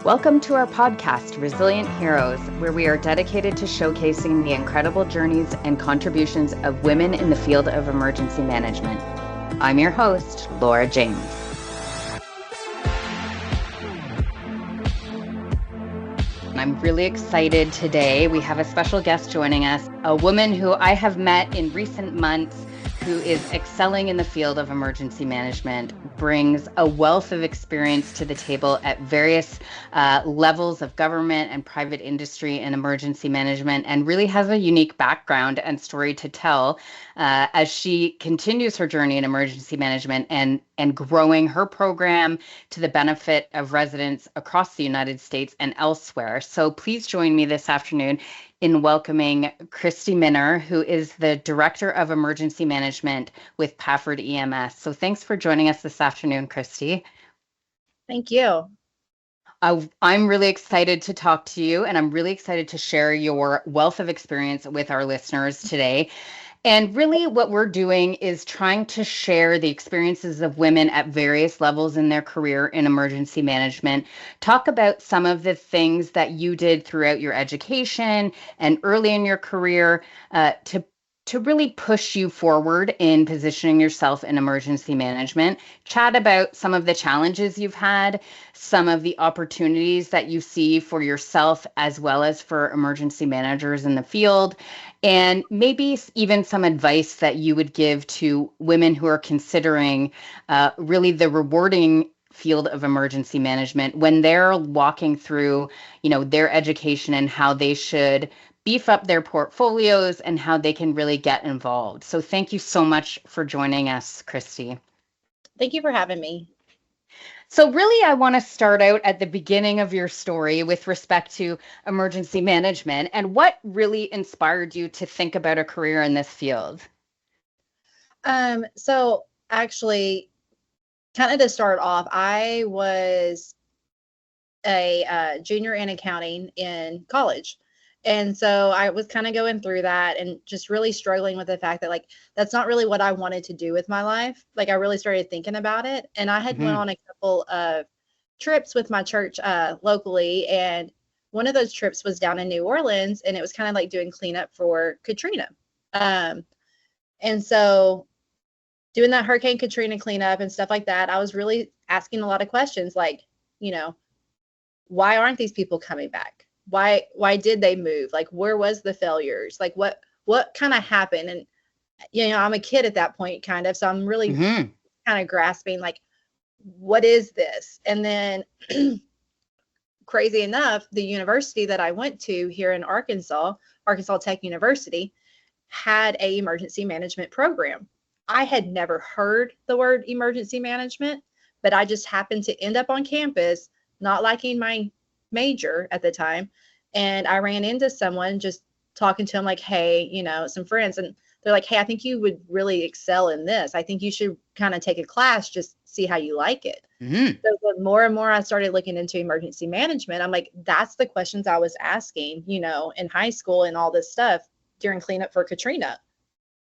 Welcome to our podcast, Resilient Heroes, where we are dedicated to showcasing the incredible journeys and contributions of women in the field of emergency management. I'm your host, Laura James. I'm really excited today. We have a special guest joining us, a woman who I have met in recent months who is excelling in the field of emergency management, brings a wealth of experience to the table at various levels of government and private industry in emergency management, and really has a unique background and story to tell as she continues her journey in emergency management and growing her program to the benefit of residents across the United States and elsewhere. So please join me this afternoon in welcoming Christie Minner, who is the Director of Emergency Management with Pafford EMS. So thanks for joining us this afternoon, Christie. Thank you. I'm really excited to talk to you, and I'm really excited to share your wealth of experience with our listeners today. And really what we're doing is trying to share the experiences of women at various levels in their career in emergency management, talk about some of the things that you did throughout your education and early in your career to really push you forward in positioning yourself in emergency management, chat about some of the challenges you've had, some of the opportunities that you see for yourself as well as for emergency managers in the field, and maybe even some advice that you would give to women who are considering really the rewarding field of emergency management when they're walking through, their education and how they should beef up their portfolios and how they can really get involved. So thank you so much for joining us, Christie. Thank you for having me. So really, I want to start out at the beginning of your story with respect to emergency management and what really inspired you to think about a career in this field. So actually, kind of to start off, I was a junior in accounting in college. And so I was kind of going through that and just really struggling with the fact that that's not really what I wanted to do with my life. I really started thinking about it, and I had went on a couple of trips with my church locally, and one of those trips was down in New Orleans, and it was kind of like doing cleanup for Katrina. And so doing that Hurricane Katrina cleanup and stuff like that, I was really asking a lot of questions why aren't these people coming back? Why did they move? Where was the failures? What kind of happened? And I'm a kid at that point, kind of, so I'm really kind of grasping what is this? And then crazy enough, the university that I went to here in Arkansas Tech University, had a emergency management program. I had never heard the word emergency management, but I just happened to end up on campus not liking my major at the time, and I ran into someone just talking to him hey, some friends, and they're like, hey, I think you would really excel in this. I think you should kind of take a class, just see how you like it. So the more and more I started looking into emergency management, I'm like, that's the questions I was asking, in high school and all this stuff during cleanup for Katrina.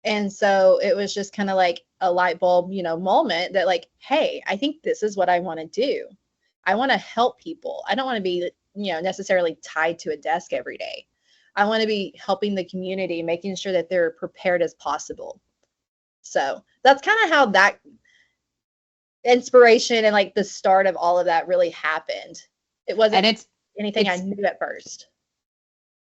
And so it was just kind of like a light bulb, moment that hey, I think this is what I want to do. I want to help people. I don't want to be, necessarily tied to a desk every day. I want to be helping the community, making sure that they're prepared as possible. So that's kind of how that inspiration and the start of all of that really happened. It wasn't anything I knew at first.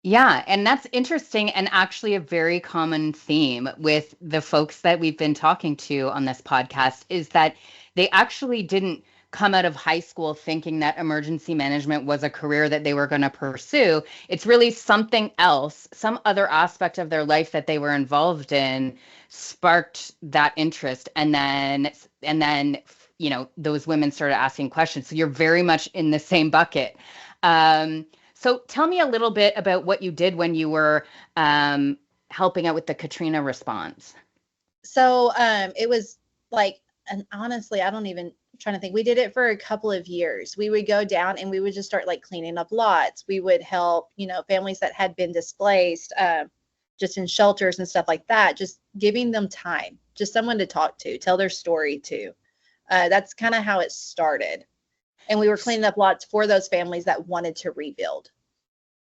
Yeah, and that's interesting, and actually a very common theme with the folks that we've been talking to on this podcast is that they actually didn't come out of high school thinking that emergency management was a career that they were going to pursue. It's really something else, some other aspect of their life that they were involved in sparked that interest. And then, those women started asking questions. So you're very much in the same bucket. So tell me a little bit about what you did when you were helping out with the Katrina response. So it was and honestly, I'm trying to think. We did it for a couple of years. We would go down and we would just start cleaning up lots. We would help, families that had been displaced, just in shelters and stuff like that, just giving them time, just someone to talk to, tell their story to. That's kind of how it started. And we were cleaning up lots for those families that wanted to rebuild.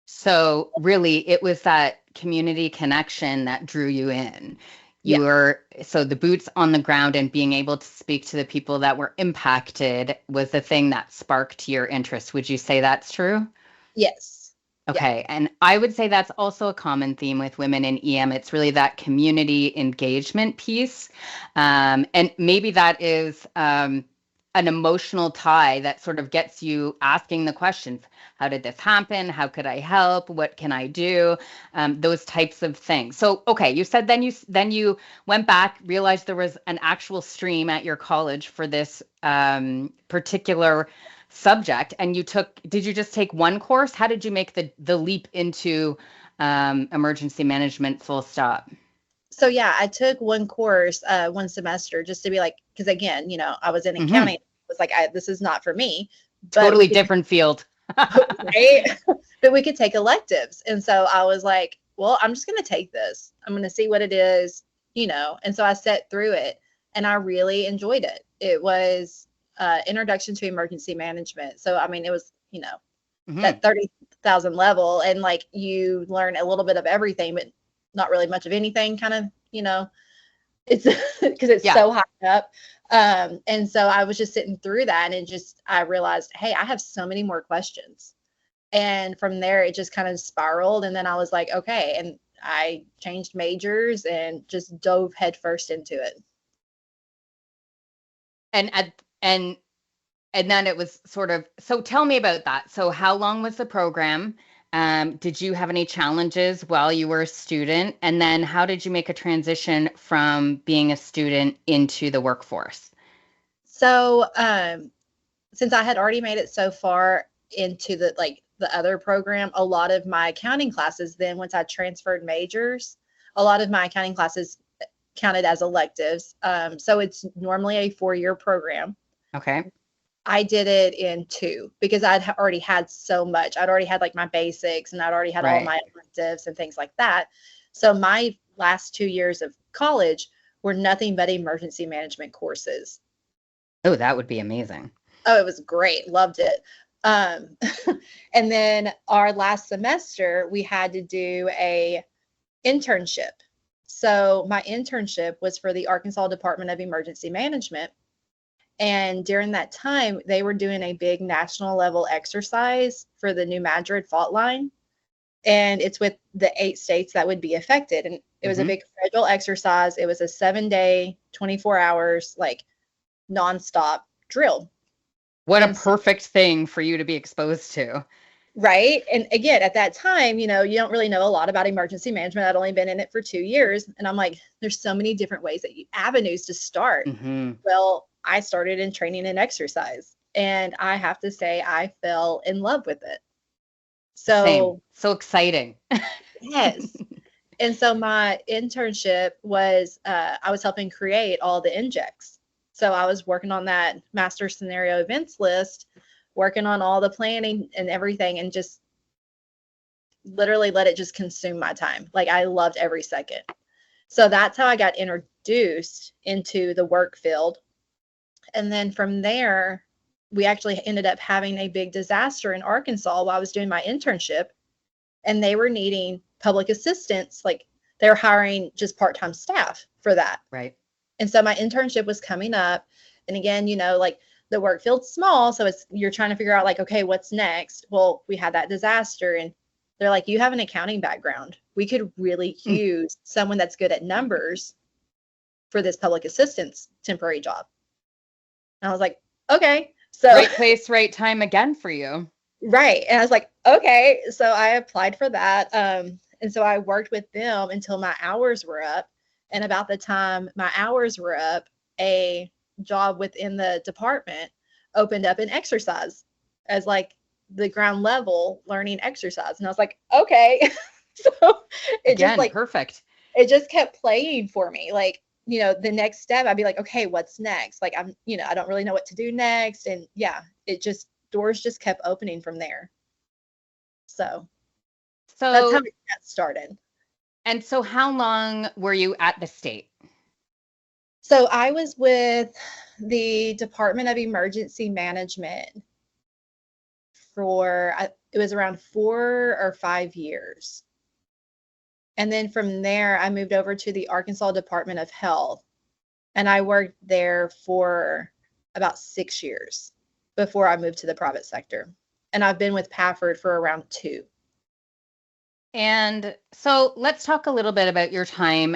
So really, it was that community connection that drew you in. You Yeah. were, so the boots on the ground and being able to speak to the people that were impacted was the thing that sparked your interest. Would you say that's true? Yes. Yeah. Okay. And I would say that's also a common theme with women in EM. It's really that community engagement piece. And maybe that is an emotional tie that sort of gets you asking the questions. How did this happen? How could I help? What can I do? Those types of things. So, okay, you said then you went back, realized there was an actual stream at your college for this particular subject, and did you just take one course? How did you make the leap into emergency management full stop? So yeah, I took one course, one semester, just to be like, because again, I was in accounting. Mm-hmm. I was like, this is not for me. But Totally different field. right? But we could take electives. And so I was like, well, I'm just going to take this. I'm going to see what it is, And so I sat through it and I really enjoyed it. It was introduction to emergency management. So, I mean, it was, Mm-hmm. that 30,000 level, and like you learn a little bit of everything, but not really much of anything kind of, it's because it's so high up. And so I was just sitting through that and I realized, hey, I have so many more questions. And from there, it just kind of spiraled. And then I was like, okay. And I changed majors and just dove headfirst into it. And then it was sort of, so tell me about that. So how long was the program? Did you have any challenges while you were a student? And then how did you make a transition from being a student into the workforce? So since I had already made it so far into the other program, a lot of my accounting classes, then once I transferred majors, a lot of my accounting classes counted as electives. So it's normally a 4-year program. Okay. I did it in 2 because I'd already had so much. I'd already had like my basics and I'd already had all my electives and things like that. So my last 2 years of college were nothing but emergency management courses. Oh, that would be amazing. Oh, it was great. Loved it. And then our last semester, we had to do a internship. So my internship was for the Arkansas Department of Emergency Management. And during that time, they were doing a big national level exercise for the New Madrid fault line. And it's with the 8 states that would be affected. And it was a big federal exercise. It was a 7-day, 24 hours, like nonstop drill. What a perfect thing for you to be exposed to. Right. And again, at that time, you don't really know a lot about emergency management. I'd only been in it for 2 years. And I'm like, there's so many different ways avenues to start. Mm-hmm. Well, I started in training and exercise, and I have to say I fell in love with it. So Same. So exciting. Yes. And so my internship was, I was helping create all the injects. So I was working on that master scenario events list, working on all the planning and everything, and just literally let it just consume my time. Like I loved every second. So that's how I got introduced into the work field. And then from there, we actually ended up having a big disaster in Arkansas while I was doing my internship. And they were needing public assistance. Like they're hiring just part-time staff for that. Right. And so my internship was coming up. And again, like the work field's small. So you're trying to figure out like, okay, what's next? Well, we had that disaster and they're like, you have an accounting background. We could really use someone that's good at numbers for this public assistance temporary job. And I was like, okay. So right place, right time again for you. Right. And I was like, okay. So I applied for that. And so I worked with them until my hours were up. And about the time my hours were up, a job within the department opened up in exercise as like the ground level learning exercise. And I was like, okay. So it Again, just like perfect. It just kept playing for me. Like, the next step, I'd be like, okay, what's next? Like, I don't really know what to do next. And yeah, doors just kept opening from there. So that's how it got started. And so how long were you at the state? So I was with the Department of Emergency Management for, it was around 4 or 5 years. And then from there, I moved over to the Arkansas Department of Health. And I worked there for about 6 years before I moved to the private sector. And I've been with Pafford for around 2. And so let's talk a little bit about your time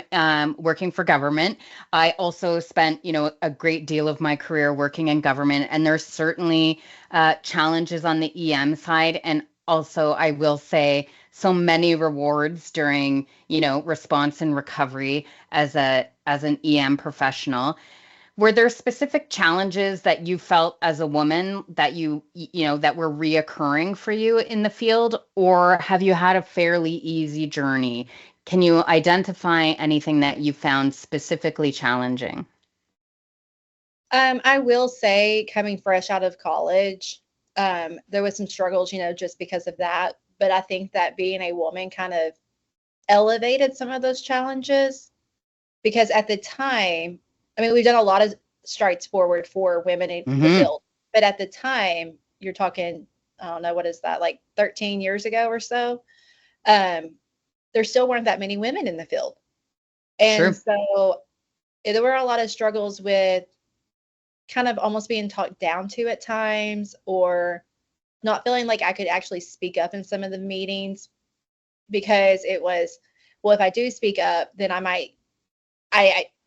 working for government. I also spent, a great deal of my career working in government, and there's certainly challenges on the EM side. And also, I will say, so many rewards during, response and recovery as an EM professional. Were there specific challenges that you felt as a woman that that were reoccurring for you in the field, or have you had a fairly easy journey? Can you identify anything that you found specifically challenging? I will say, coming fresh out of college, there was some struggles, just because of that. But I think that being a woman kind of elevated some of those challenges, because at the time, I mean, we've done a lot of strides forward for women in the field, but at the time, you're talking, I don't know, what is that, like 13 years ago or so? There still weren't that many women in the field. And so there were a lot of struggles with kind of almost being talked down to at times, or not feeling like I could actually speak up in some of the meetings, because it was, well, if I do speak up, then I might,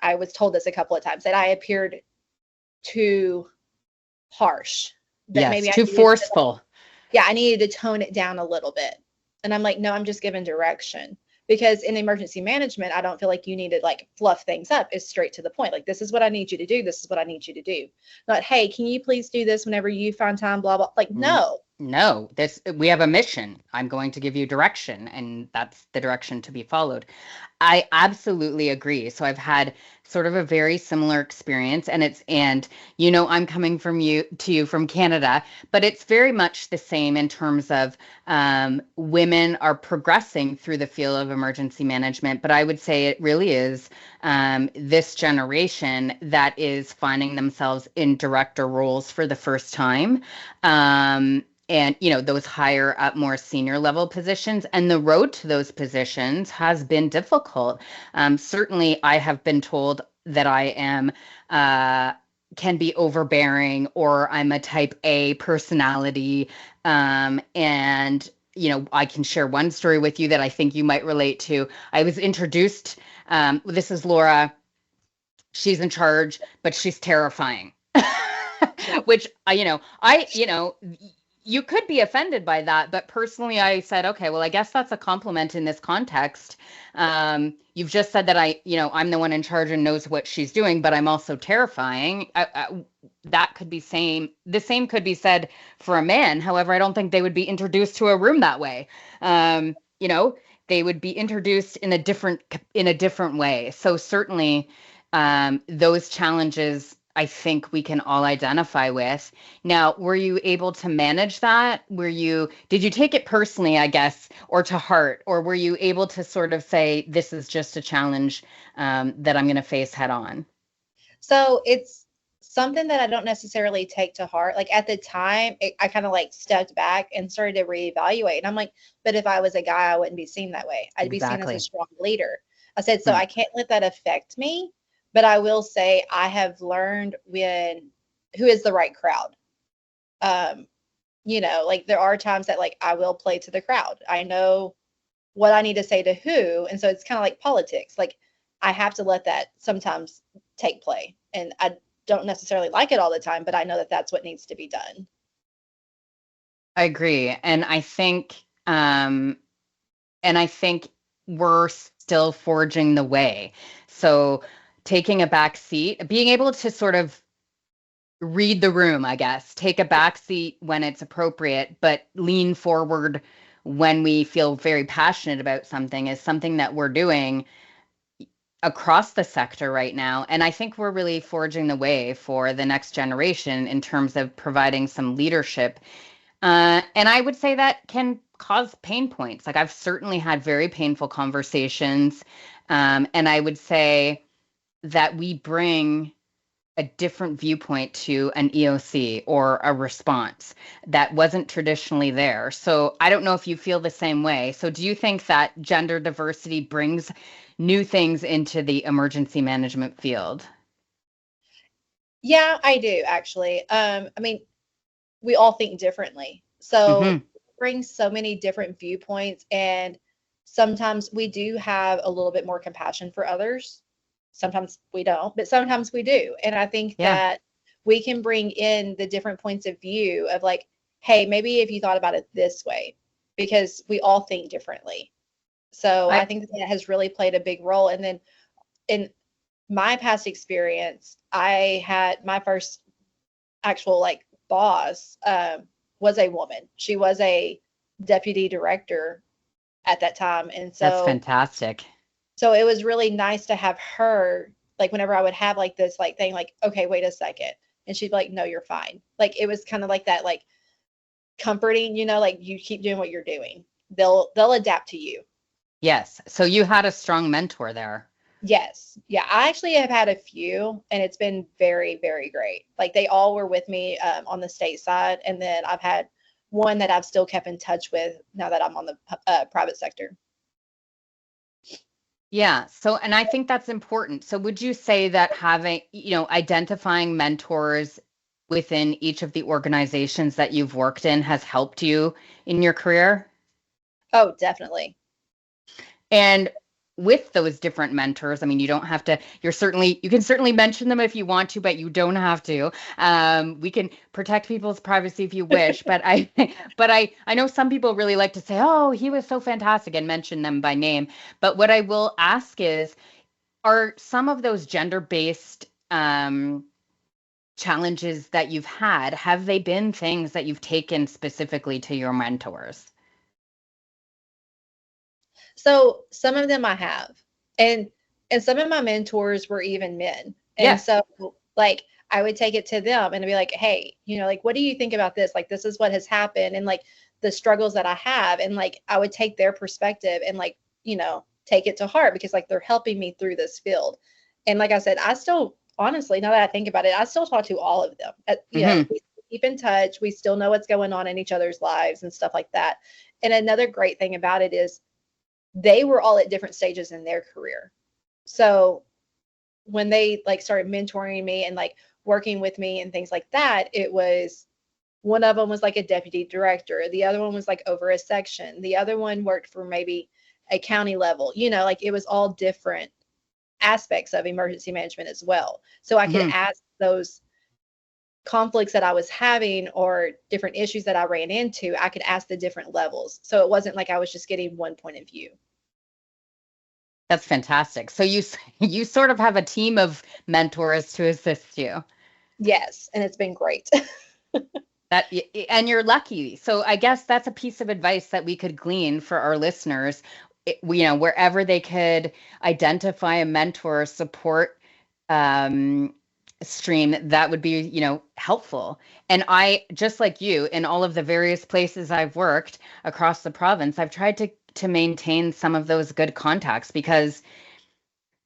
I was told this a couple of times, that I appeared too harsh. That yes, maybe too forceful. I needed to tone it down a little bit. And I'm like, no, I'm just giving direction. Because in emergency management, I don't feel like you need to like fluff things up. It's straight to the point. Like, this is what I need you to do. This is what I need you to do. Not, hey, can you please do this whenever you find time, blah, blah. Like, no. No, we have a mission. I'm going to give you direction, and that's the direction to be followed. I absolutely agree. So I've had sort of a very similar experience, and I'm coming to you from Canada, but it's very much the same in terms of women are progressing through the field of emergency management. But I would say it really is this generation that is finding themselves in director roles for the first time. And, those higher up, more senior level positions. And the road to those positions has been difficult. Certainly, I have been told that I am can be overbearing, or I'm a type A personality. And, I can share one story with you that I think you might relate to. I was introduced, this is Laura. She's in charge, but she's terrifying. Which, you could be offended by that, but personally, I said, okay, well, I guess that's a compliment in this context. You've just said that I'm the one in charge and knows what she's doing, but I'm also terrifying. That could be the same could be said for a man. However, I don't think they would be introduced to a room that way. They would be introduced in a different way. So certainly, those challenges, I think we can all identify with. Now, were you able to manage that? Did you take it personally, I guess, or to heart, or were you able to sort of say, this is just a challenge that I'm going to face head on? So it's something that I don't necessarily take to heart. Like, at the time, I kind of like stepped back and started to reevaluate. And I'm like, but if I was a guy, I wouldn't be seen that way. I'd be seen as a strong leader. I said, so I can't let that affect me. But I will say I have learned who is the right crowd. Like, there are times that like I will play to the crowd. I know what I need to say to who. And so it's kind of like politics. Like, I have to let that sometimes take play. And I don't necessarily like it all the time, but I know that that's what needs to be done. I agree. And I think we're still forging the way. So taking a back seat, being able to sort of read the room, I guess, take a back seat when it's appropriate, but lean forward when we feel very passionate about something is something that we're doing across the sector right now. And I think we're really forging the way for the next generation in terms of providing some leadership. And I would say that can cause pain points. Like, I've certainly had very painful conversations. And I would say that we bring a different viewpoint to an EOC or a response that wasn't traditionally there. So I don't know if you feel the same way. So do you think that gender diversity brings new things into the emergency management field? Yeah, I do actually. I mean, we all think differently. So Hmm. it brings so many different viewpoints, and sometimes we do have a little bit more compassion for others. Sometimes we don't, but sometimes we do. And I think Yeah. that we can bring in the different points of view of like, hey, maybe if you thought about it this way, because we all think differently. So I I think that has really played a big role. And then in my past experience, I had my first actual like boss was a woman. She was a deputy director at that time, and That's so fantastic. it was really nice to have her. Like whenever I would have like this like thing, like okay, wait a second, and she'd be like, no, you're fine. Like it was kind of like that, like comforting, like you keep doing what you're doing. They'll adapt to you. Yes. So you had a strong mentor there. Yes. Yeah. I actually have had a few, and it's been very, very great. Like they all were with me on the state side. And then I've had one that I've still kept in touch with now that I'm on the private sector. Yeah. So, and I think that's important. So, would you say that having, identifying mentors within each of the organizations that you've worked in has helped you in your career? Oh, definitely. And with those different mentors, I mean, you don't have to, you can certainly mention them if you want to, but you don't have to. We can protect people's privacy if you wish, but I know some people really like to say, oh, he was so fantastic and mention them by name. But what I will ask is, are some of those gender-based challenges that you've had, have they been things that you've taken specifically to your mentors? So some of them I have, and some of my mentors were even men, and Yes. so like I would take it to them and be like, hey, like what do you think about this? Like this is what has happened, and like the struggles that I have, and like I would take their perspective and like take it to heart because like they're helping me through this field, and like I said, I still honestly now that I think about it, I still talk to all of them. Hmm. We keep in touch. We still know what's going on in each other's lives and stuff like that. And another great thing about it is they were all at different stages in their career. So when they like started mentoring me and like working with me and things like that, it was one of them was like a deputy director, the other one was like over a section, the other one worked for maybe a county level, like it was all different aspects of emergency management as well. So I could Hmm. ask those conflicts that I was having or different issues that I ran into, I could ask the different levels. So it wasn't like I was just getting one point of view. That's fantastic. So you sort of have a team of mentors to assist you. Yes, and it's been great. And you're lucky. So I guess that's a piece of advice that we could glean for our listeners. Wherever they could identify a mentor or support um, stream, that would be, helpful. And I, just like you, in all of the various places I've worked across the province, I've tried to maintain some of those good contacts because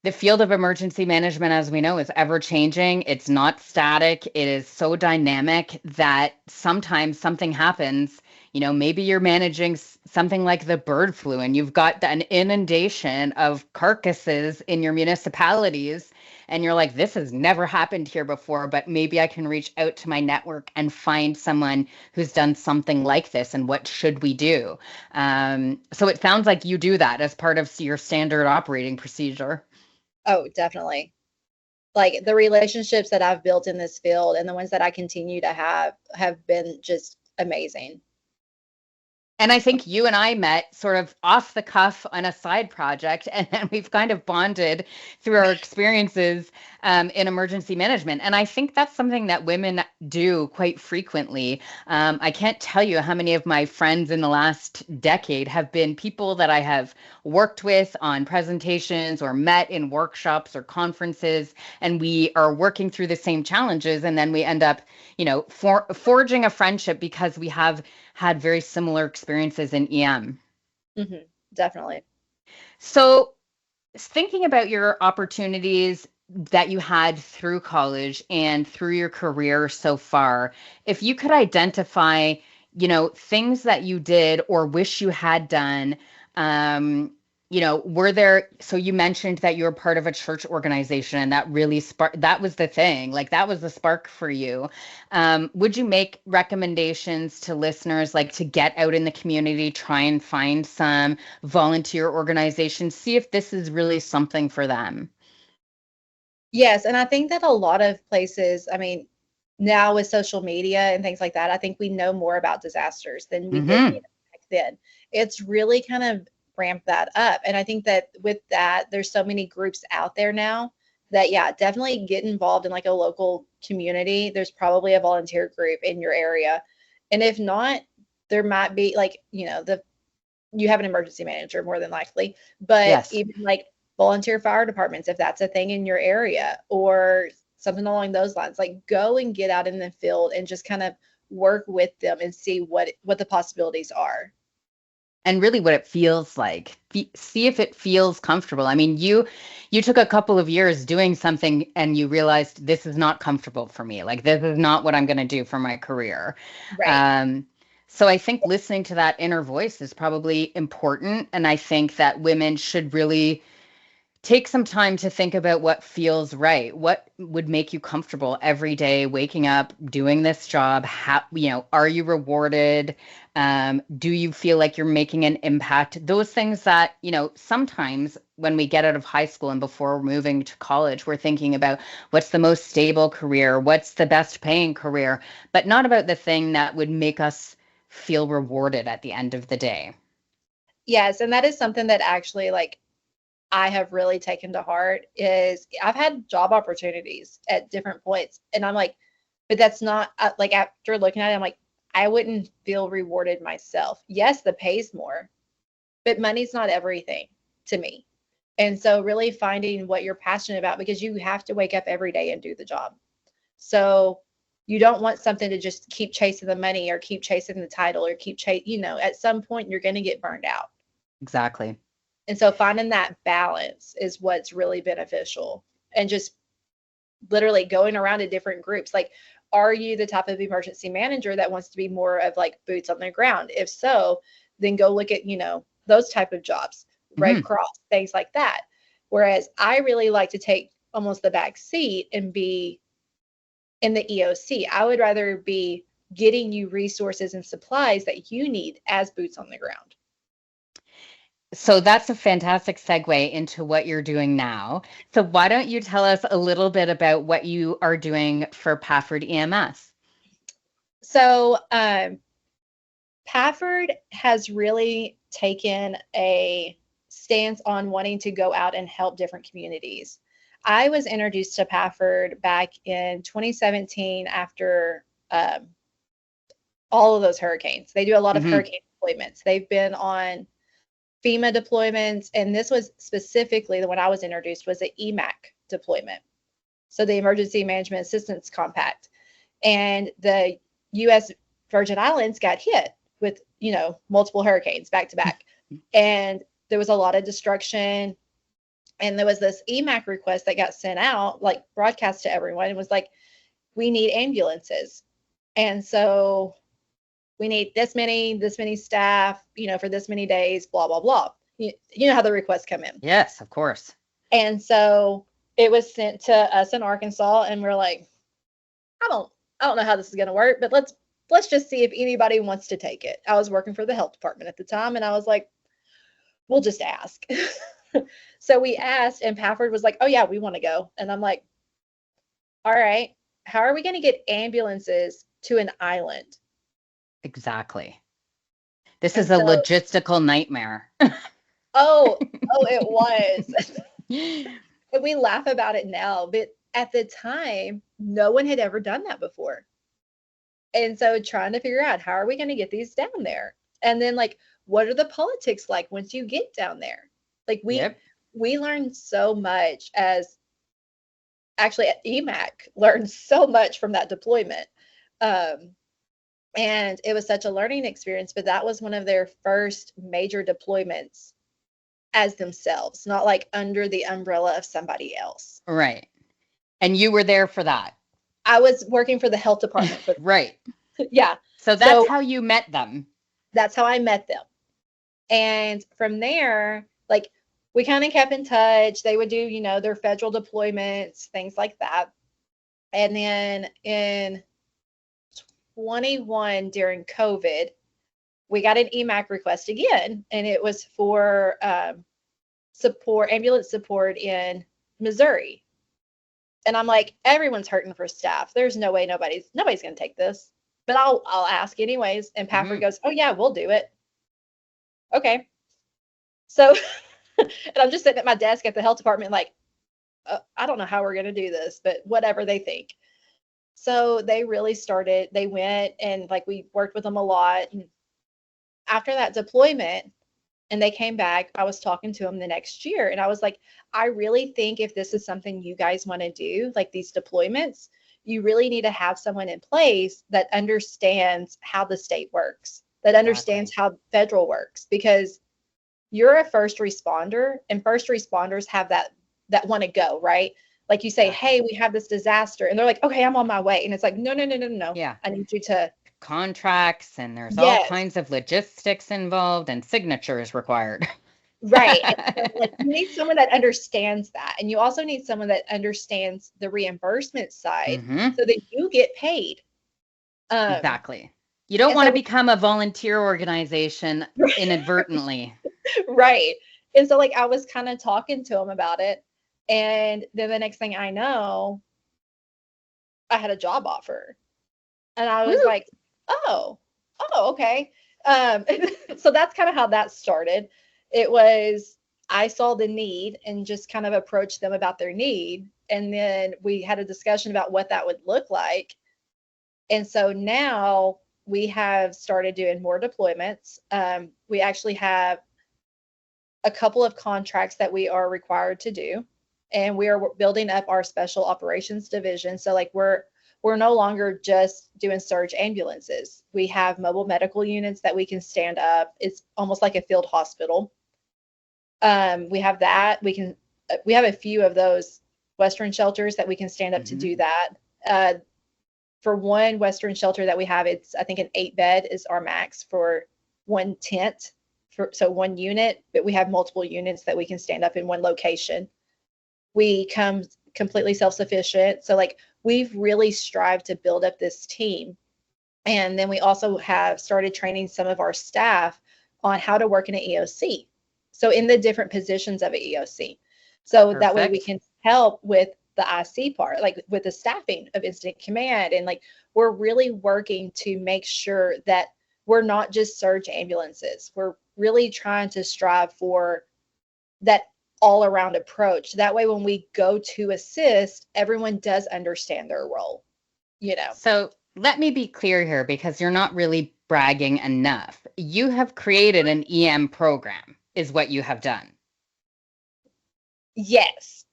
the field of emergency management, as we know, is ever changing. It's not static. It is so dynamic that sometimes something happens. Maybe you're managing something like the bird flu and you've got an inundation of carcasses in your municipalities. And you're like, this has never happened here before, but maybe I can reach out to my network and find someone who's done something like this. And what should we do? So it sounds like you do that as part of your standard operating procedure. Oh, definitely. Like the relationships that I've built in this field and the ones that I continue to have been just amazing. And I think you and I met sort of off the cuff on a side project, and then we've kind of bonded through our experiences in emergency management. And I think that's something that women do quite frequently. I can't tell you how many of my friends in the last decade have been people that I have worked with on presentations or met in workshops or conferences, and we are working through the same challenges. And then we end up, forging a friendship because we have had very similar experiences in EM. Hmm. Definitely. So, thinking about your opportunities that you had through college and through your career so far, if you could identify, things that you did or wish you had done, um, were there, so you mentioned that you were part of a church organization and that really sparked, that was the thing, like that was the spark for you. Would you make recommendations to listeners, like to get out in the community, try and find some volunteer organizations, see if this is really something for them? Yes, and I think that a lot of places, I mean, now with social media and things like that, I think we know more about disasters than we did, Mm-hmm. back then. It's really kind of ramped that up. And I think that with that, there's so many groups out there now that, yeah, definitely get involved in like a local community. There's probably a volunteer group in your area. And if not, there might be like, you have an emergency manager more than likely, but Yes. even like volunteer fire departments, if that's a thing in your area or something along those lines, like go and get out in the field and just kind of work with them and see what the possibilities are. And really what it feels like. See if it feels comfortable. I mean, you took a couple of years doing something and you realized this is not comfortable for me. Like this is not what I'm going to do for my career. Right. Um, so I think listening to that inner voice is probably important. And I think that women should really take some time to think about what feels right. What would make you comfortable every day, waking up, doing this job? How, are you rewarded? Do you feel like you're making an impact? Those things that, sometimes when we get out of high school and before moving to college, we're thinking about what's the most stable career, what's the best paying career, but not about the thing that would make us feel rewarded at the end of the day. Yes, and that is something that actually like I have really taken to heart is I've had job opportunities at different points and I'm like, but that's not like after looking at it, I'm like, I wouldn't feel rewarded myself. Yes, the pay's more, but money's not everything to me. And so really finding what you're passionate about because you have to wake up every day and do the job. So you don't want something to just keep chasing the money or keep chasing the title or keep at some point you're going to get burned out. Exactly. And so finding that balance is what's really beneficial and just literally going around to different groups. Like, are you the type of emergency manager that wants to be more of like boots on the ground? If so, then go look at, those type of jobs, Red Hmm. Cross, things like that. Whereas I really like to take almost the back seat and be in the EOC. I would rather be getting you resources and supplies that you need as boots on the ground. So that's a fantastic segue into what you're doing now. So why don't you tell us a little bit about what you are doing for Pafford EMS? So, Pafford has really taken a stance on wanting to go out and help different communities. I was introduced to Pafford back in 2017 after all of those hurricanes. They do a lot of Hmm. hurricane deployments. They've been on FEMA deployments, and this was specifically the one I was introduced was the EMAC deployment. So the Emergency Management Assistance Compact. And the U.S. Virgin Islands got hit with, multiple hurricanes back to back. And there was a lot of destruction. And there was this EMAC request that got sent out, like broadcast to everyone. It was like, we need ambulances. And so we need this many staff, for this many days, blah, blah, blah. You know how the requests come in. Yes, of course. And so it was sent to us in Arkansas, and we're like, I don't know how this is going to work, but let's just see if anybody wants to take it. I was working for the health department at the time, and I was like, we'll just ask. So we asked, and Pafford was like, oh yeah, we want to go. And I'm like, all right, how are we going to get ambulances to an island? Exactly. This And is a so, logistical nightmare. oh, it was. And we laugh about it now, but at the time, no one had ever done that before. And so trying to figure out how are we going to get these down there? And then like, what are the politics like once you get down there? Like Yep. we learned so much as actually at EMAC learned so much from that deployment. Um, and it was such a learning experience, but that was one of their first major deployments as themselves, not like under the umbrella of somebody else. Right. And you were there for that. I was working for the health department for Right. yeah. So that's how you met them. That's how I met them. And from there, like we kind of kept in touch. They would do, you know, their federal deployments, things like that. And then in 21 during COVID, we got an EMAC request again, and it was for ambulance support in Missouri. And I'm like, everyone's hurting for staff. There's no way nobody's going to take this, but I'll ask anyways. And Pafford goes, oh yeah, we'll do it. Okay. So, and I'm just sitting at my desk at the health department, like, I don't know how we're going to do this, but whatever they think. So they really started, they went and like we worked with them a lot. And after that deployment, and they came back, I was talking to them the next year and I was like, I really think if this is something you guys want to do, like these deployments, you really need to have someone in place that understands how the state works, that understands how federal works, because you're a first responder and first responders have that want to go, right? Like you say, hey, we have this disaster. And they're like, okay, I'm on my way. And it's like, no. Yeah. I need you to. Contracts, and there's all kinds of logistics involved and signatures required. Right. So, like, you need someone that understands that. And you also need someone that understands the reimbursement side so that you get paid. Exactly. You don't want to become a volunteer organization inadvertently. Right. And so like I was kind of talking to him about it. And then the next thing I know, I had a job offer. And I was like, oh, okay. So that's kind of how that started. It was, I saw the need and just kind of approached them about their need. And then we had a discussion about what that would look like. And so now we have started doing more deployments. We actually have a couple of contracts that we are required to do, and we are building up our special operations division. So like we're no longer just doing surge ambulances. We have mobile medical units that we can stand up. It's almost like a field hospital. We have that. We have a few of those Western shelters that we can stand up to do that. For one Western shelter that we have, it's, I think, an 8-bed is our max for one tent. So one unit, but we have multiple units that we can stand up in one location. We come completely self-sufficient. So like we've really strived to build up this team. And then we also have started training some of our staff on how to work in an EOC. So in the different positions of an EOC. So that way we can help with the IC part, like with the staffing of incident command. And like, we're really working to make sure that we're not just surge ambulances. We're really trying to strive for that all around approach. That way, when we go to assist, everyone does understand their role, you know? So let me be clear here, because you're not really bragging enough. You have created an EM program, is what you have done. Yes.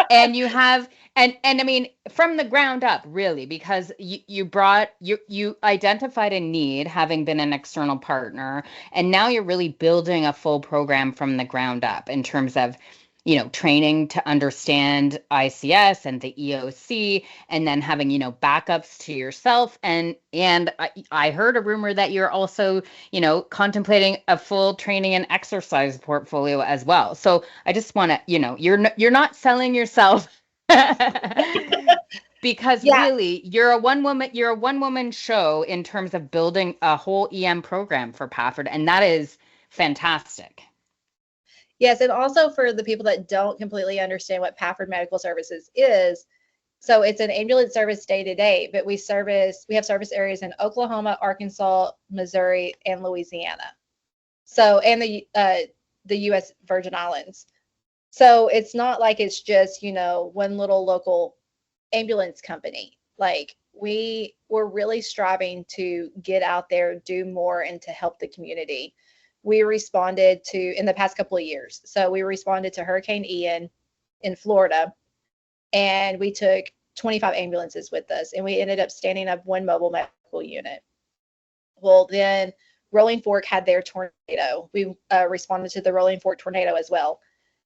And you have, and I mean, from the ground up, really, because you identified a need, having been an external partner, and now you're really building a full program from the ground up in terms of, you know, training to understand ICS and the EOC, and then having, you know, backups to yourself. And I heard a rumor that you're also, you know, contemplating a full training and exercise portfolio as well. So I just want to, you know, you're not selling yourself because really you're a one woman show in terms of building a whole EM program for Pafford, and that is fantastic. Yes, and also for the people that don't completely understand what Pafford Medical Services is, so it's an ambulance service day to day, but we have service areas in Oklahoma, Arkansas, Missouri, and Louisiana. So, and the U.S. Virgin Islands. So it's not like it's just, you know, one little local ambulance company. Like we're really striving to get out there, do more, and to help the community. We responded to, in the past couple of years, so we responded to Hurricane Ian in Florida, and we took 25 ambulances with us, and we ended up standing up one mobile medical unit. Well, then Rolling Fork had their tornado. We responded to the Rolling Fork tornado as well.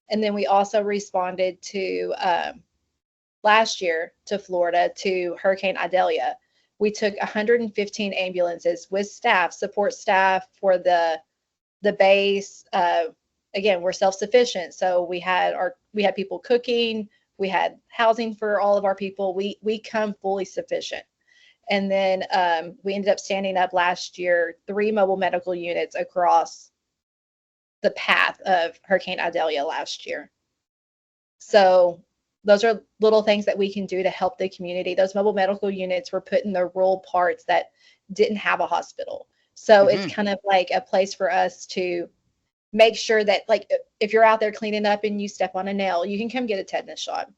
And then we also responded to last year to Florida to Hurricane Idalia. We took 115 ambulances with staff, support staff for the base. Again, we're self-sufficient, so we had people cooking, we had housing for all of our people. We come fully sufficient. And then we ended up standing up last year 3 mobile medical units across the path of Hurricane Idalia last year. So those are little things that we can do to help the community. Those mobile medical units were put in the rural parts that didn't have a hospital. So it's kind of like a place for us to make sure that, like, if you're out there cleaning up and you step on a nail, you can come get a tetanus shot.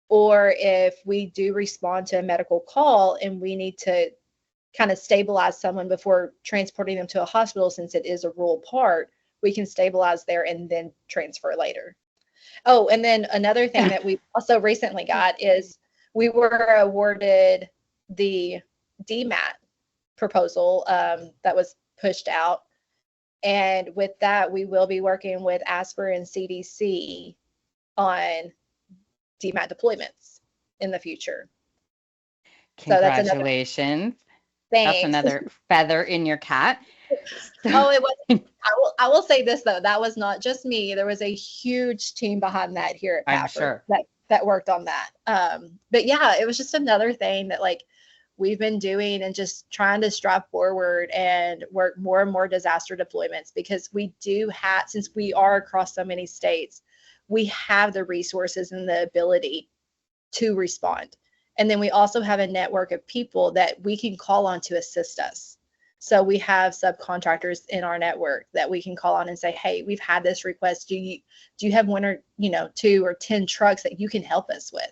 Or if we do respond to a medical call and we need to kind of stabilize someone before transporting them to a hospital, since it is a rural part, we can stabilize there and then transfer later. Oh, and then another thing that we also recently got is we were awarded the DMAT proposal that was pushed out. And with that, we will be working with ASPR and CDC on DMAT deployments in the future. Congratulations. That's another feather in your cap. Oh, it was. I will say this though, that was not just me. There was a huge team behind that here at Pafford. I'm sure. that worked on that. But yeah, it was just another thing that, like, we've been doing and just trying to strive forward and work more and more disaster deployments, because we do have, since we are across so many states, we have the resources and the ability to respond. And then we also have a network of people that we can call on to assist us. So we have subcontractors in our network that we can call on and say, hey, we've had this request. Do you have 1 or 2 or 10 trucks that you can help us with?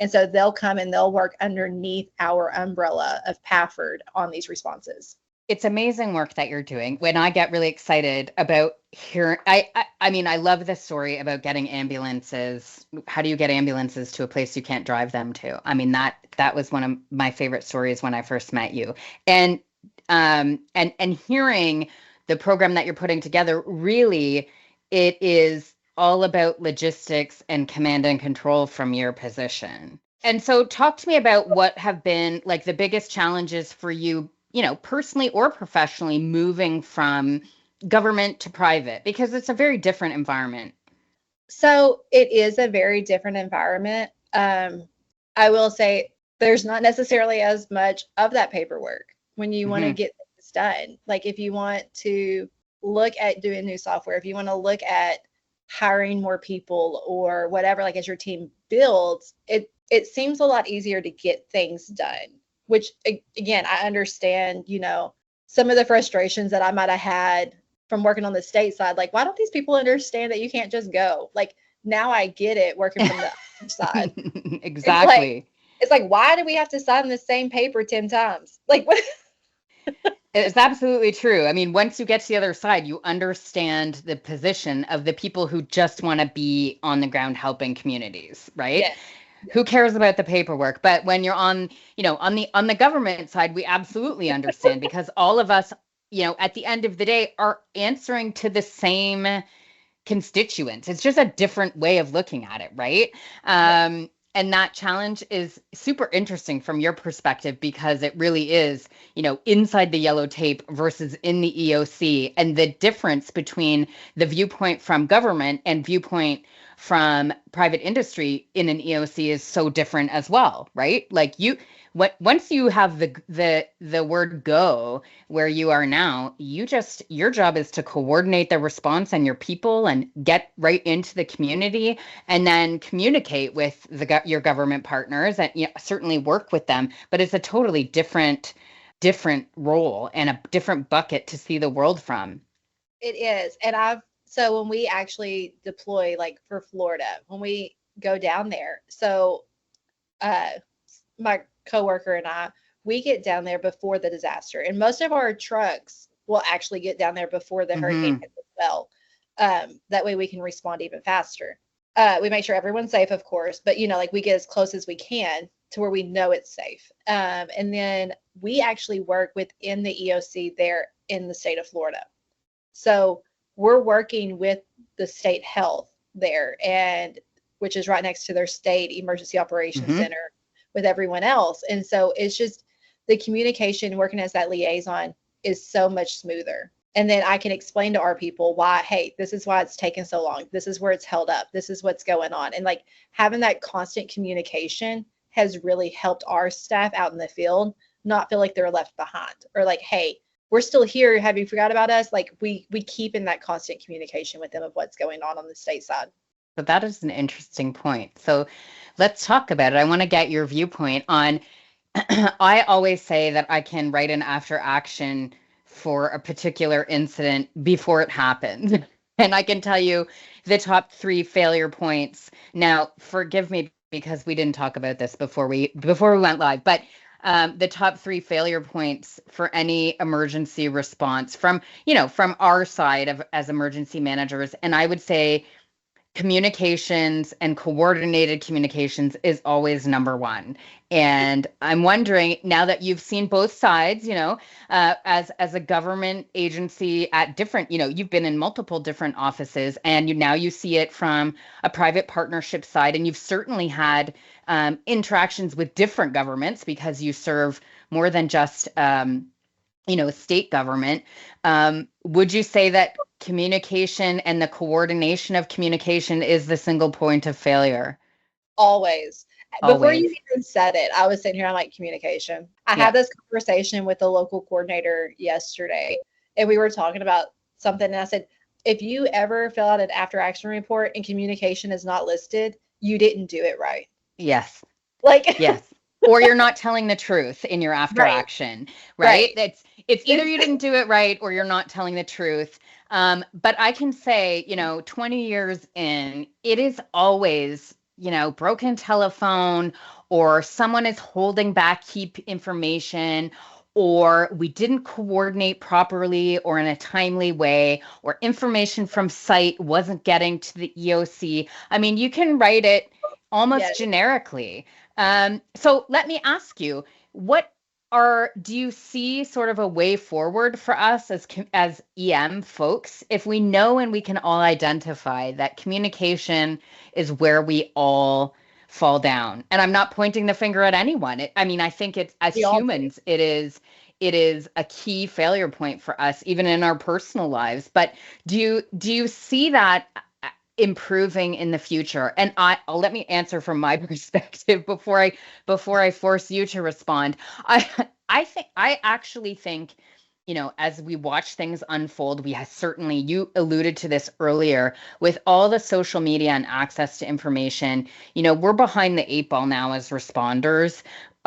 And so they'll come and they'll work underneath our umbrella of Pafford on these responses. It's amazing work that you're doing. When I get really excited about hearing, I mean, I love this story about getting ambulances. How do you get ambulances to a place you can't drive them to? I mean, that was one of my favorite stories when I first met you. And hearing the program that you're putting together, really, it is all about logistics and command and control from your position. And so talk to me about what have been like the biggest challenges for you, personally or professionally, moving from government to private, because it's a very different environment. So it is a very different environment. I will say there's not necessarily as much of that paperwork when you want to get things done. Like, if you want to look at doing new software, if you want to look at hiring more people or whatever, like, as your team builds, it seems a lot easier to get things done, which, again, I understand, some of the frustrations that I might have had from working on the state side. Like, why don't these people understand that you can't just go? Like, now I get it working from the other side. Exactly. It's like, why do we have to sign the same paper 10 times? Like, what? It's absolutely true. I mean, once you get to the other side, you understand the position of the people who just want to be on the ground helping communities, right? Yes. Who cares about the paperwork? But when you're on the government side, we absolutely understand, because all of us, at the end of the day, are answering to the same constituents. It's just a different way of looking at it, right? And that challenge is super interesting from your perspective, because it really is, inside the yellow tape versus in the EOC, and the difference between the viewpoint from government and viewpoint from private industry in an EOC is so different as well, right? Like, once you have the word go where you are now, your job is to coordinate the response and your people and get right into the community, and then communicate with your government partners and certainly work with them. But it's a totally different role and a different bucket to see the world from. It is. And so when we actually deploy, like for Florida, when we go down there, so my coworker and we get down there before the disaster, and most of our trucks will actually get down there before the hurricane hits as well. That way we can respond even faster. We make sure everyone's safe, of course, but like, we get as close as we can to where we know it's safe. And then we actually work within the EOC there in the state of Florida. So we're working with the state health there, and which is right next to their state emergency operations center with everyone else. And so it's just the communication working as that liaison is so much smoother. And then I can explain to our people why, hey, this is why it's taken so long. This is where it's held up. This is what's going on. And like having that constant communication has really helped our staff out in the field not feel like they're left behind, or like, hey, we're still here. Have you forgot about us? Like we keep in that constant communication with them of what's going on the state side. So that is an interesting point. So let's talk about it. I want to get your viewpoint on, I always say that I can write an after action for a particular incident before it happens. And I can tell you the top 3 failure points. Now, forgive me because we didn't talk about this before we went live, but the top 3 failure points for any emergency response from our side of as emergency managers. And I would say communications and coordinated communications is always number 1. And I'm wondering, now that you've seen both sides, as a government agency at different, you've been in multiple different offices, and now you see it from a private partnership side, and you've certainly had interactions with different governments because you serve more than just state government. Would you say that communication and the coordination of communication is the single point of failure? Always. Before you even said it, I was sitting here, I'm like, communication. I had this conversation with the local coordinator yesterday, and we were talking about something, and I said, if you ever fill out an after action report and communication is not listed, you didn't do it right. Yes. Like, yes. Or you're not telling the truth in your after action, right? It's either you didn't do it right or you're not telling the truth. But I can say, 20 years in, it is always, broken telephone, or someone is holding back key information, or we didn't coordinate properly or in a timely way, or information from site wasn't getting to the EOC. I mean, you can write it almost generically. So let me ask you, do you see sort of a way forward for us as EM folks, if we know and we can all identify that communication is where we all fall down? And I'm not pointing the finger at anyone. I think it's, as humans, it is a key failure point for us, even in our personal lives. But do you see that improving in the future? And I'll let me answer from my perspective before I force you to respond. I actually think, as we watch things unfold, we have certainly, you alluded to this earlier, with all the social media and access to information, we're behind the 8 ball now as responders.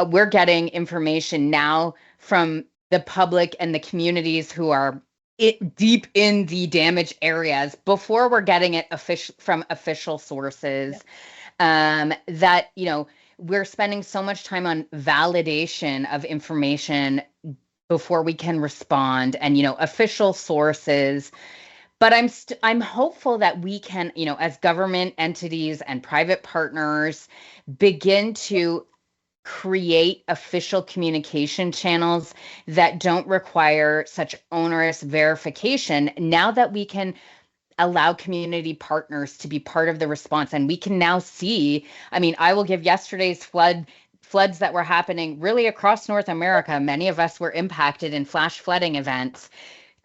We're getting information now from the public and the communities who are deep in the damaged areas before we're getting it from official sources. That we're spending so much time on validation of information before we can respond, and official sources. But I'm hopeful that we can, as government entities and private partners, begin to create official communication channels that don't require such onerous verification, now that we can allow community partners to be part of the response. And we can now see, I will give yesterday's floods that were happening really across North America. Many of us were impacted in flash flooding events.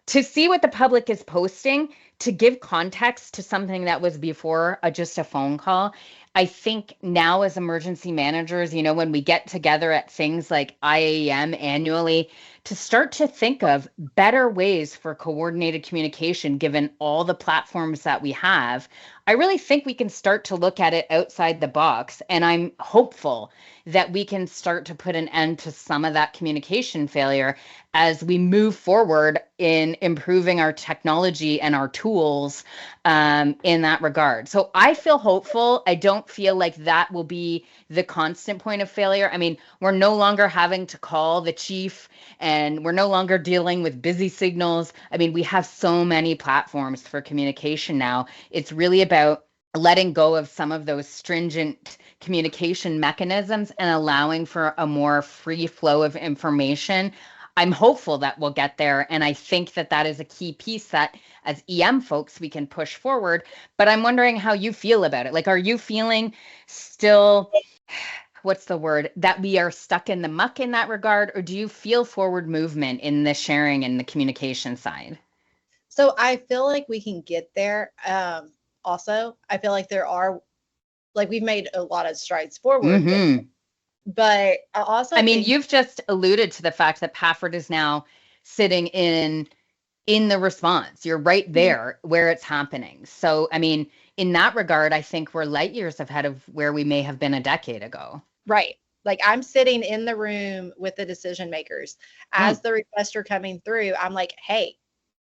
To see what the public is posting, to give context to something that was before just a phone call. I think now, as emergency managers, when we get together at things like IAM annually, to start to think of better ways for coordinated communication, given all the platforms that we have, I really think we can start to look at it outside the box. And I'm hopeful that we can start to put an end to some of that communication failure as we move forward in improving our technology and our tools in that regard. So I feel hopeful. I don't feel like that will be the constant point of failure. We're no longer having to call the chief, and we're no longer dealing with busy signals. We have so many platforms for communication now. It's really about letting go of some of those stringent communication mechanisms and allowing for a more free flow of information. I'm hopeful that we'll get there. And I think that that is a key piece that as EM folks, we can push forward. But I'm wondering how you feel about it. Like, are you feeling still, what's the word, that we are stuck in the muck in that regard? Or do you feel forward movement in the sharing and the communication side? So I feel like we can get there. Also, I feel like we've made a lot of strides forward with it. But I also think, you've just alluded to the fact that Pafford is now sitting in the response. You're right there where it's happening. So, I mean, in that regard, I think we're light years ahead of where we may have been a decade ago. right. Like I'm sitting in the room with the decision makers. As the requests are coming through, I'm like, hey,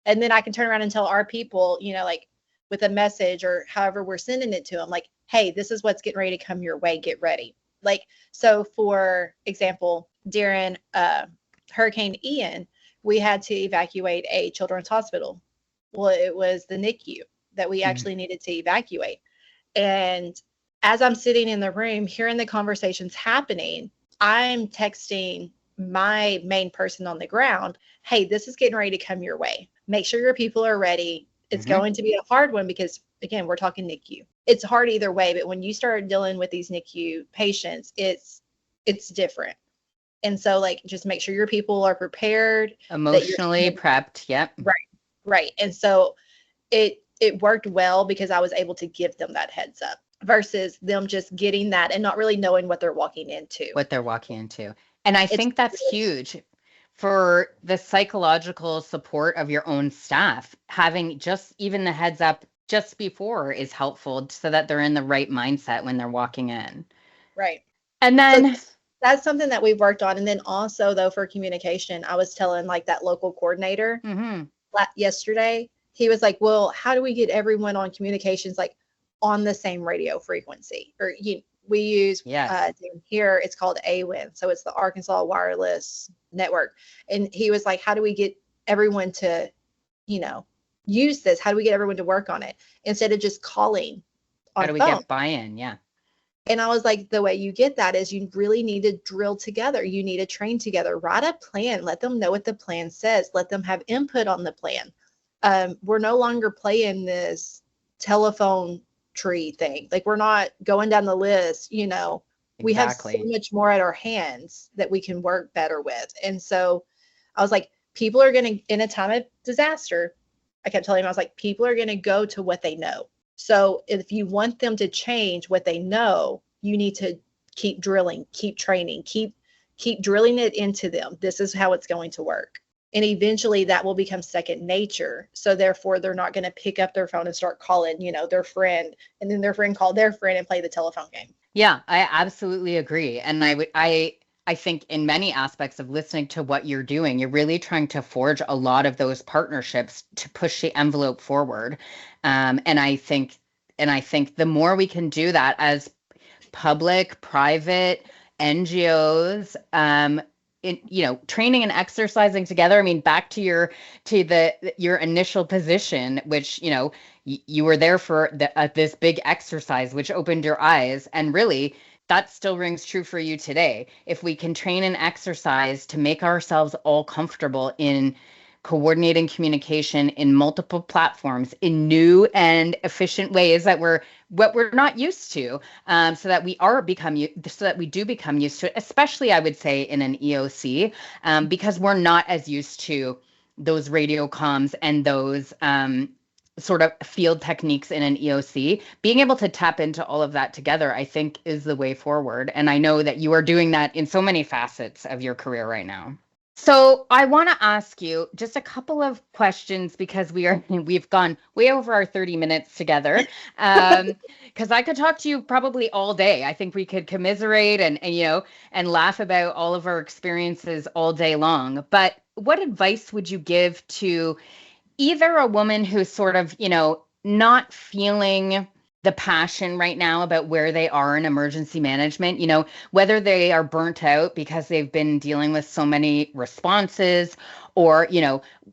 and then I can turn around and tell our people, like with a message or however we're sending it to them, like, hey, this is what's getting ready to come your way. Get ready. Like, so for example, during Hurricane Ian, we had to evacuate a children's hospital. Well, it was the NICU that we actually needed to evacuate. And as I'm sitting in the room, hearing the conversations happening, I'm texting my main person on the ground, hey, this is getting ready to come your way. Make sure your people are ready. It's going to be a hard one because, again, we're talking NICU. It's hard either way, but when you start dealing with these NICU patients, it's different. And so, like, just make sure your people are prepared. Emotionally prepped. Yep. Right. And so it worked well because I was able to give them that heads up versus them just getting that and not really knowing what they're walking into. And I think that's huge for the psychological support of your own staff. Having just even the heads up just before is helpful so that they're in the right mindset when they're walking in. Right. And then that's something that we've worked on. And then also, though, for communication, I was telling like that local coordinator yesterday, he was like, well, how do we get everyone on communications like on the same radio frequency? Or we use here, it's called AWIN. So it's the Arkansas Wireless Network. And he was like, how do we get everyone to, use this? How do we get everyone to work on it instead of just calling on How do we phone? get buy-in? Yeah. And I was like, the way you get that is you really need to drill together. You need to train together, write a plan, let them know what the plan says, let them have input on the plan. We're no longer playing this telephone tree thing. Like we're not going down the list, we have so much more at our hands that we can work better with. And so I was like, people are going to, in a time of disaster, I kept telling him, I was like, people are going to go to what they know. So if you want them to change what they know, you need to keep drilling, keep training, keep drilling it into them. This is how it's going to work. And eventually that will become second nature. So therefore they're not going to pick up their phone and start calling, their friend, and then their friend called their friend and play the telephone game. Yeah, I absolutely agree. And I think in many aspects of listening to what you're doing, you're really trying to forge a lot of those partnerships to push the envelope forward. And I think the more we can do that as public, private, NGOs, training and exercising together. I mean, back to your initial position, which, you were there for this big exercise, which opened your eyes, and really that still rings true for you today. If we can train and exercise to make ourselves all comfortable in coordinating communication in multiple platforms in new and efficient ways that we're not used to, so that we do become used to it, especially I would say in an EOC, because we're not as used to those radio comms and those sort of field techniques in an EOC. Being able to tap into all of that together, I think, is the way forward. And I know that you are doing that in so many facets of your career right now. So I want to ask you just a couple of questions because we've gone way over our 30 minutes together. Because I could talk to you probably all day. I think we could commiserate and laugh about all of our experiences all day long. But what advice would you give to either a woman who's sort of, not feeling the passion right now about where they are in emergency management, whether they are burnt out because they've been dealing with so many responses, or,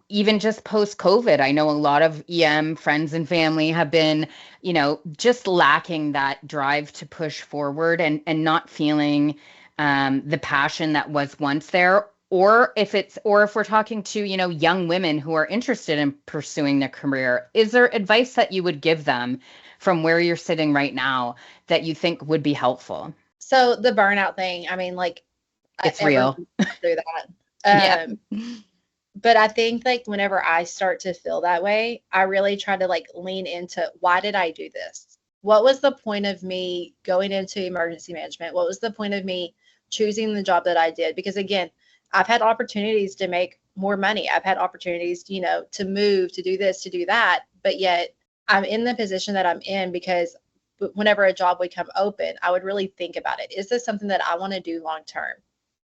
even just post-COVID. I know a lot of EM friends and family have been, just lacking that drive to push forward and not feeling the passion that was once there. or if we're talking to, young women who are interested in pursuing their career, is there advice that you would give them from where you're sitting right now that you think would be helpful? So the burnout thing, I mean, like It's real. everyone's gone through Yeah. that. But I think like whenever I start to feel that way, I really try to like lean into why did I do this? What was the point of me going into emergency management? What was the point of me choosing the job that I did? Because again, I've had opportunities to make more money. I've had opportunities, to move, to do this, to do that. But yet I'm in the position that I'm in because whenever a job would come open, I would really think about it. Is this something that I want to do long term?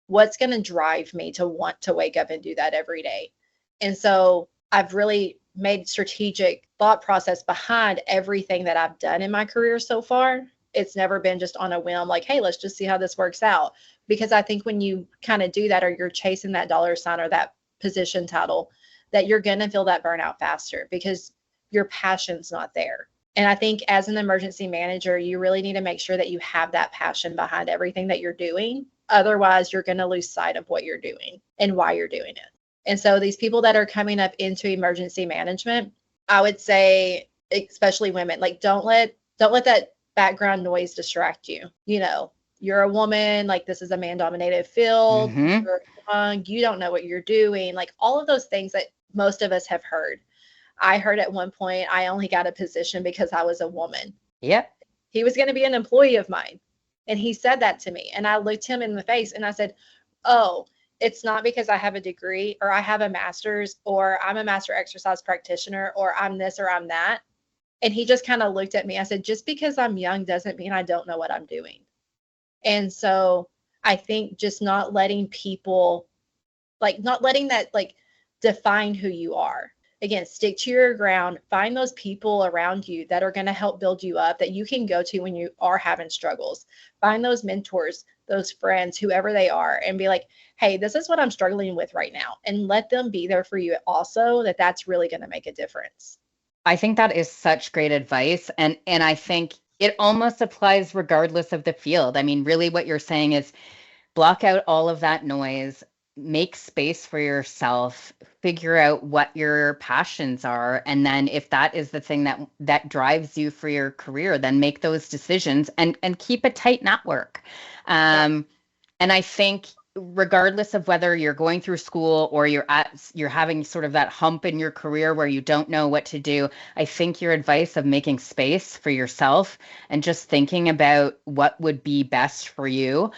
What's going to drive me to want to wake up and do that every day? And so I've really made strategic thought process behind everything that I've done in my career so far. It's never been just on a whim, like, hey, let's just see how this works out. Because I think when you kind of do that, or you're chasing that dollar sign or that position title, that you're going to feel that burnout faster because your passion's not there. And I think as an emergency manager, you really need to make sure that you have that passion behind everything that you're doing. Otherwise, you're going to lose sight of what you're doing and why you're doing it. And so these people that are coming up into emergency management, I would say, especially women, like don't let that background noise distract you. You're a woman, like this is a man-dominated field. Mm-hmm. You're young, you don't know what you're doing. Like all of those things that most of us have heard. I heard at one point I only got a position because I was a woman. Yep. He was going to be an employee of mine. And he said that to me. And I looked him in the face and I said, oh, it's not because I have a degree or I have a master's or I'm a master exercise practitioner or I'm this or I'm that. And he just kind of looked at me. I said, just because I'm young doesn't mean I don't know what I'm doing. And so I think just not letting people, like not letting that like define who you are. Again, stick to your ground, find those people around you that are going to help build you up that you can go to when you are having struggles. Find those mentors, those friends, whoever they are, and be like, hey, this is what I'm struggling with right now. And let them be there for you also, that's really going to make a difference. I think that is such great advice. And I think it almost applies regardless of the field. I mean, really what you're saying is block out all of that noise, make space for yourself, figure out what your passions are, and then if that is the thing that drives you for your career, then make those decisions and keep a tight network. Right. And I think regardless of whether you're going through school or you're having sort of that hump in your career where you don't know what to do, I think your advice of making space for yourself and just thinking about what would be best for you,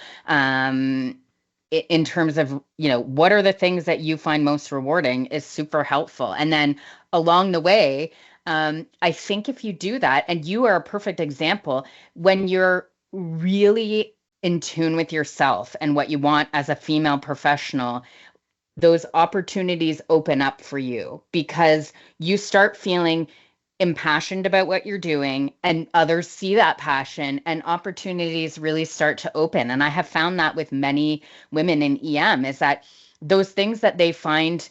in terms of, what are the things that you find most rewarding is super helpful. And then along the way, I think if you do that, and you are a perfect example, when you're really in tune with yourself and what you want as a female professional, those opportunities open up for you because you start feeling impassioned about what you're doing and others see that passion and opportunities really start to open. And I have found that with many women in EM is that those things that they find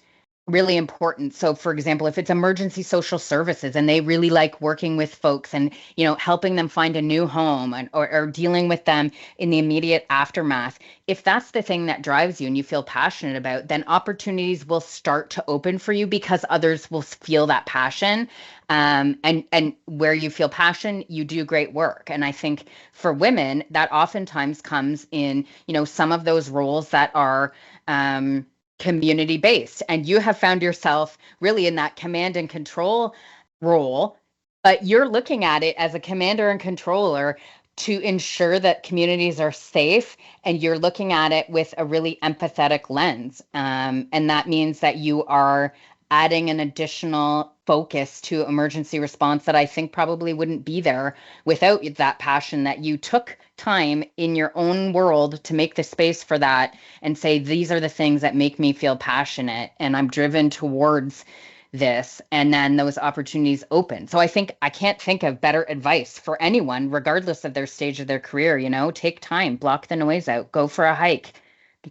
really important. So for example, if it's emergency social services and they really like working with folks and, helping them find a new home or dealing with them in the immediate aftermath, if that's the thing that drives you and you feel passionate about, then opportunities will start to open for you because others will feel that passion. And where you feel passion, you do great work. And I think for women, that oftentimes comes in, some of those roles that are, community based, and you have found yourself really in that command and control role, but you're looking at it as a commander and controller to ensure that communities are safe, and you're looking at it with a really empathetic lens, and that means that you are adding an additional focus to emergency response that I think probably wouldn't be there without that passion, that you took time in your own world to make the space for that and say, these are the things that make me feel passionate and I'm driven towards this. And then those opportunities open. So I think I can't think of better advice for anyone, regardless of their stage of their career. Take time, block the noise out, go for a hike,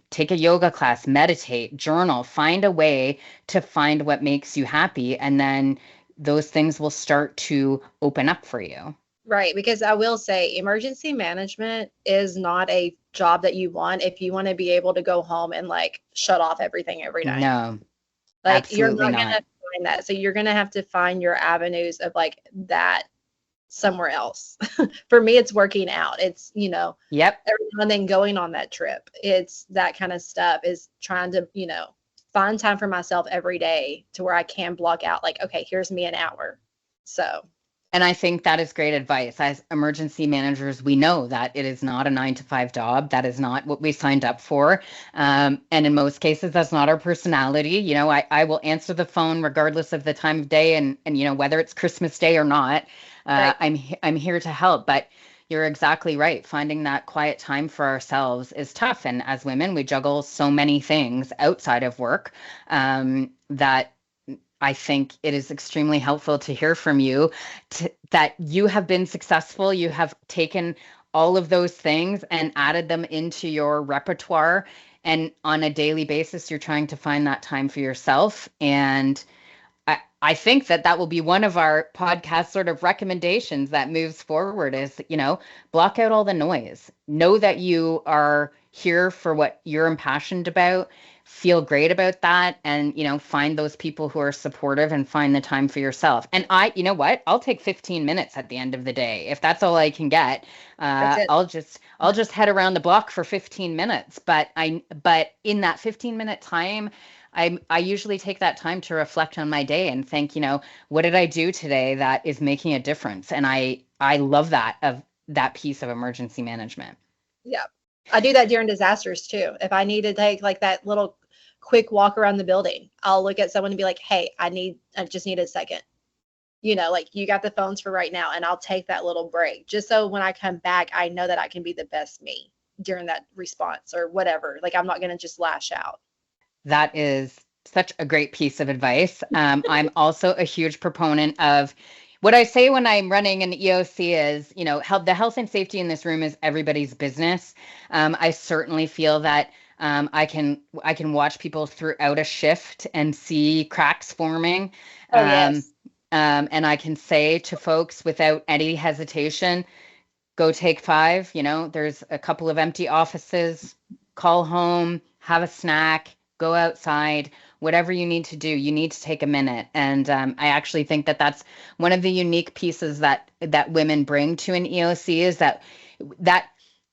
take a yoga class, meditate, journal, find a way to find what makes you happy. And then those things will start to open up for you. Right. Because I will say emergency management is not a job that you want if you want to be able to go home and like shut off everything every night. No, Like you're absolutely not gonna not. find that. So you're gonna have to find your avenues of like that somewhere else. For me, it's working out. It's, Yep. every now and then going on that trip. It's that kind of stuff, is trying to, find time for myself every day to where I can block out like, okay, here's me an hour. So. And I think that is great advice. As emergency managers, we know that it is not a 9 to 5 job. That is not what we signed up for. And in most cases, that's not our personality. I will answer the phone regardless of the time of day and whether it's Christmas Day or not. Right. I'm here to help. But you're exactly right. Finding that quiet time for ourselves is tough. And as women, we juggle so many things outside of work that I think it is extremely helpful to hear from you that you have been successful. You have taken all of those things and added them into your repertoire. And on a daily basis, you're trying to find that time for yourself. And I think that will be one of our podcast sort of recommendations that moves forward is, block out all the noise. Know that you are here for what you're impassioned about. Feel great about that, and find those people who are supportive and find the time for yourself. And you know what, I'll take 15 minutes at the end of the day if that's all I can get. That's it. I'll just head around the block for 15 minutes, but in that 15-minute time, I usually take that time to reflect on my day and think, what did I do today that is making a difference? And I love that piece of emergency management. Yeah. I do that during disasters too. If I need to take like that little quick walk around the building, I'll look at someone and be like, hey, I just need a second. Like, you got the phones for right now, and I'll take that little break just so when I come back, I know that I can be the best me during that response or whatever. Like, I'm not going to just lash out. That is such a great piece of advice. I'm also a huge proponent of what I say when I'm running an EOC is, the health and safety in this room is everybody's business. I certainly feel that I can watch people throughout a shift and see cracks forming. Oh, yes. And I can say to folks without any hesitation, go take 5. There's a couple of empty offices, call home, have a snack, go outside, whatever you need to do, you need to take a minute. And I actually think that that's one of the unique pieces that women bring to an EOC is that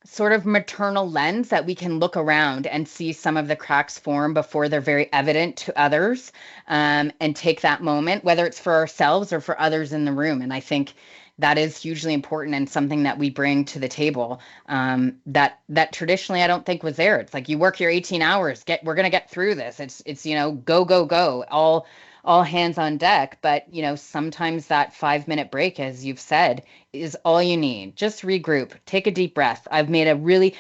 sort of maternal lens that we can look around and see some of the cracks form before they're very evident to others, and take that moment, whether it's for ourselves or for others in the room. And I think that is hugely important and something that we bring to the table that traditionally I don't think was there. It's like, you work your 18 hours, we're going to get through this. It's go, all hands on deck. But sometimes that 5-minute break, as you've said, is all you need. Just regroup, take a deep breath. I've made a really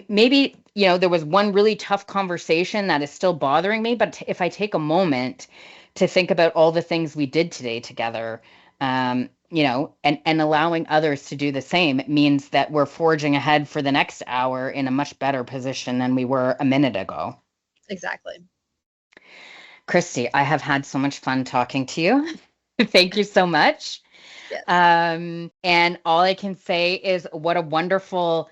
maybe there was one really tough conversation that is still bothering me, but if I take a moment to think about all the things we did today together, and allowing others to do the same, it means that we're forging ahead for the next hour in a much better position than we were a minute ago. Exactly. Christie, I have had so much fun talking to you. Thank you so much. Yes. And all I can say is what a wonderful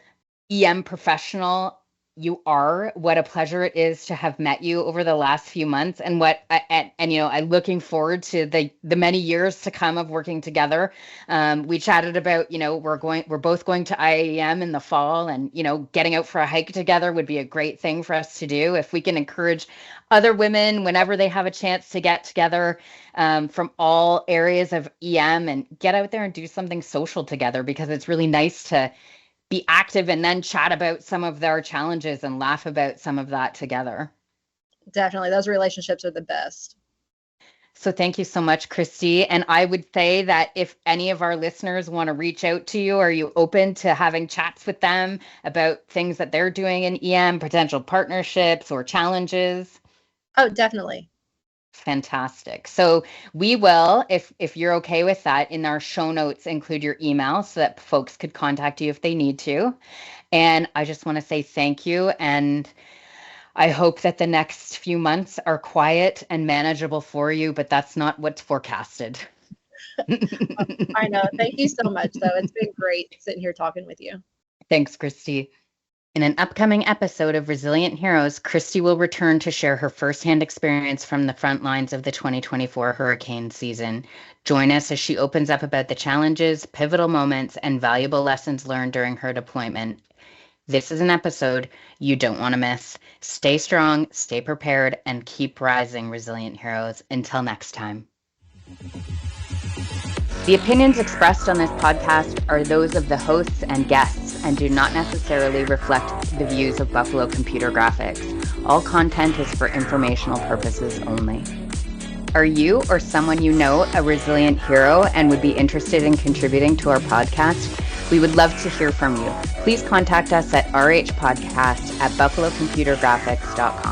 EM professional you are. What a pleasure it is to have met you over the last few months, and I'm looking forward to the many years to come of working together. We chatted about, we're both going to IAM in the fall, and getting out for a hike together would be a great thing for us to do. If we can encourage other women whenever they have a chance to get together from all areas of EM and get out there and do something social together, because it's really nice to be active and then chat about some of their challenges and laugh about some of that together. Definitely. Those relationships are the best. So thank you so much, Christie. And I would say that if any of our listeners want to reach out to you, are you open to having chats with them about things that they're doing in EM, potential partnerships or challenges? Oh, definitely. Fantastic. So we will, if you're okay with that, in our show notes include your email so that folks could contact you if they need to. And I just want to say thank you. And I hope that the next few months are quiet and manageable for you, but that's not what's forecasted. I know. Thank you so much, though. It's been great sitting here talking with you. Thanks, Christie. In an upcoming episode of Resilient Heroes, Christie will return to share her firsthand experience from the front lines of the 2024 hurricane season. Join us as she opens up about the challenges, pivotal moments, and valuable lessons learned during her deployment. This is an episode you don't want to miss. Stay strong, stay prepared, and keep rising, Resilient Heroes. Until next time. The opinions expressed on this podcast are those of the hosts and guests and do not necessarily reflect the views of Buffalo Computer Graphics. All content is for informational purposes only. Are you or someone you know a resilient hero and would be interested in contributing to our podcast? We would love to hear from you. Please contact us at RHpodcast@buffalocomputergraphics.com.